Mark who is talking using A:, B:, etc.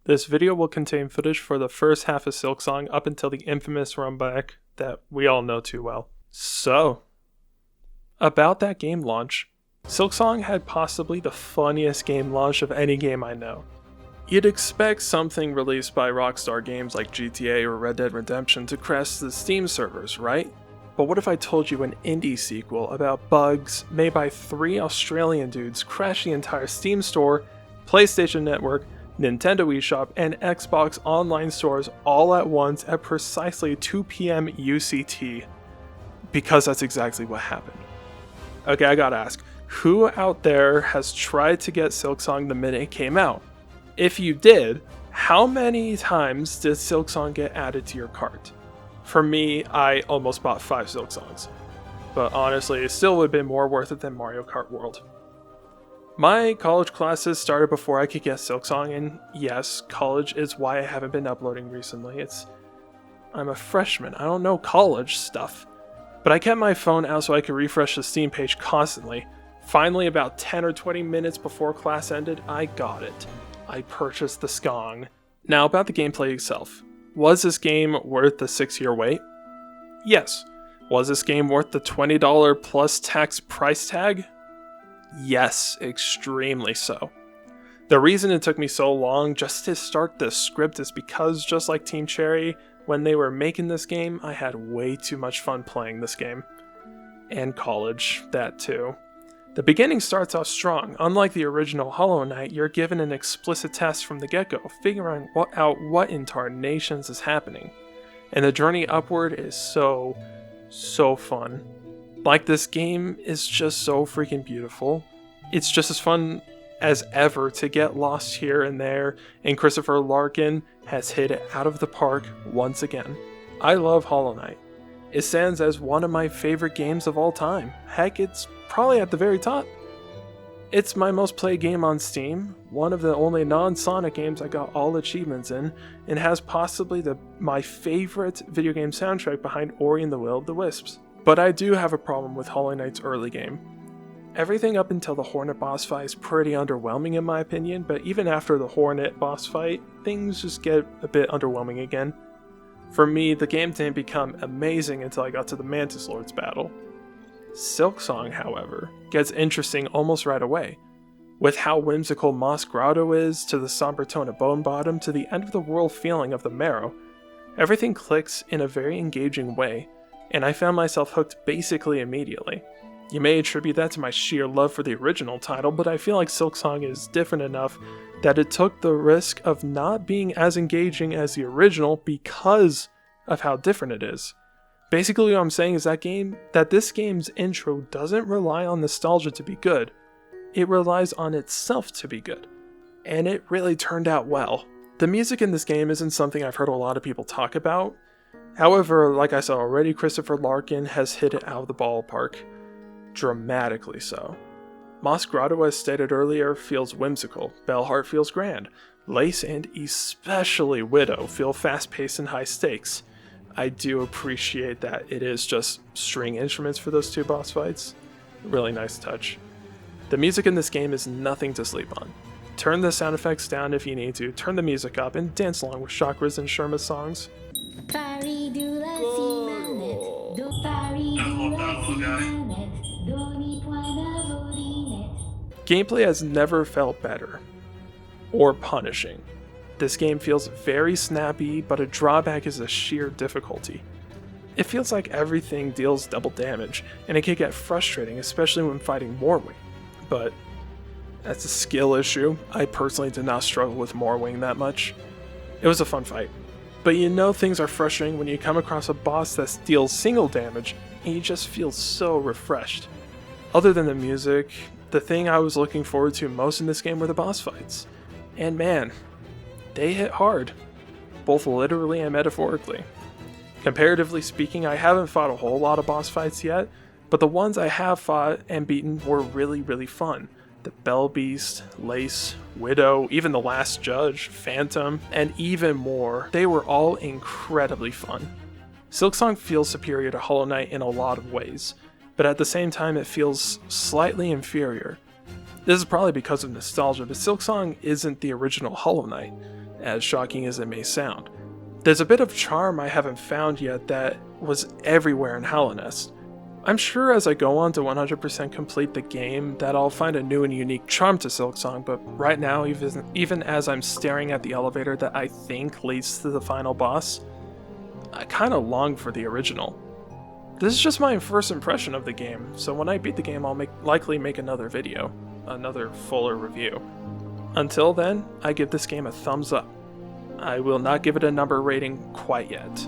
A: This video will contain footage for the first half of Silksong up until the infamous runback that we all know too well. So, about that game launch, Silksong had possibly the funniest game launch of any game I know. You'd expect something released by Rockstar Games like GTA or Red Dead Redemption to crash the Steam servers, right? But what if I told you an indie sequel about bugs made by 3 Australian dudes crash the entire Steam store, PlayStation Network, Nintendo eShop, and Xbox online stores all at once at precisely 2 PM UCT? Because that's exactly what happened. Okay, I gotta ask, who out there has tried to get Silksong the minute it came out? If you did, how many times did Silksong get added to your cart? For me, I almost bought 5 Silksongs. But honestly, it still would have been more worth it than Mario Kart World. My college classes started before I could get Silksong, and yes, college is why I haven't been uploading recently. I'm a freshman, I don't know college stuff. But I kept my phone out so I could refresh the Steam page constantly. Finally, about 10 or 20 minutes before class ended, I got it. I purchased the Skong. Now about the gameplay itself. Was this game worth the 6-year wait? Yes. Was this game worth the $20 plus tax price tag? Yes, extremely so. The reason it took me so long just to start this script is because, just like Team Cherry, when they were making this game, I had way too much fun playing this game. And college, that too. The beginning starts off strong. Unlike the original Hollow Knight, you're given an explicit task from the get-go, figuring out what in tarnations is happening. And the journey upward is so fun. Like, this game is just so freaking beautiful. It's just as fun as ever to get lost here and there, and Christopher Larkin has hit it out of the park once again. I love Hollow Knight. It stands as one of my favorite games of all time. Heck, it's probably at the very top. It's my most played game on Steam, one of the only non-Sonic games I got all achievements in, and has possibly my favorite video game soundtrack behind Ori and the Will of the Wisps. But I do have a problem with Hollow Knight's early game. Everything up until the Hornet boss fight is pretty underwhelming in my opinion, but even after the Hornet boss fight, things just get a bit underwhelming again. For me, the game didn't become amazing until I got to the Mantis Lord's battle. Silksong, however, gets interesting almost right away. With how whimsical Moss Grotto is, to the somber tone of Bone Bottom, to the end-of-the-world feeling of the Marrow, everything clicks in a very engaging way, and I found myself hooked basically immediately. You may attribute that to my sheer love for the original title, but I feel like Silksong is different enough that it took the risk of not being as engaging as the original because of how different it is. Basically what I'm saying is that this game's intro doesn't rely on nostalgia to be good. It relies on itself to be good. And it really turned out well. The music in this game isn't something I've heard a lot of people talk about. However, like I said already, Christopher Larkin has hit it out of the ballpark. Dramatically so. Moss Grotto, as stated earlier, feels whimsical. Bellheart feels grand. Lace and especially Widow feel fast-paced and high stakes. I do appreciate that it is just string instruments for those 2 boss fights. Really nice touch. The music in this game is nothing to sleep on. Turn the sound effects down if you need to, turn the music up, and dance along with Chakra's and Sherma's songs. Gameplay has never felt better or punishing. This game feels very snappy, but a drawback is the sheer difficulty. It feels like everything deals double damage, and it can get frustrating, especially when fighting Morwing. But that's a skill issue. I personally did not struggle with Morwing that much. It was a fun fight. But you know things are frustrating when you come across a boss that deals single damage, and you just feel so refreshed. Other than the music, the thing I was looking forward to most in this game were the boss fights. And man, they hit hard, both literally and metaphorically. Comparatively speaking, I haven't fought a whole lot of boss fights yet, but the ones I have fought and beaten were really fun. The Bell Beast, Lace, Widow, even the Last Judge, Phantom, and even more. They were all incredibly fun. Silksong feels superior to Hollow Knight in a lot of ways, but at the same time it feels slightly inferior. This is probably because of nostalgia, but Silksong isn't the original Hollow Knight, as shocking as it may sound. There's a bit of charm I haven't found yet that was everywhere in Hallownest. I'm sure as I go on to 100% complete the game that I'll find a new and unique charm to Silksong, but right now, even as I'm staring at the elevator that I think leads to the final boss, I kinda long for the original. This is just my first impression of the game, so when I beat the game I'll likely make another video, another fuller review. Until then, I give this game a thumbs up. I will not give it a number rating quite yet.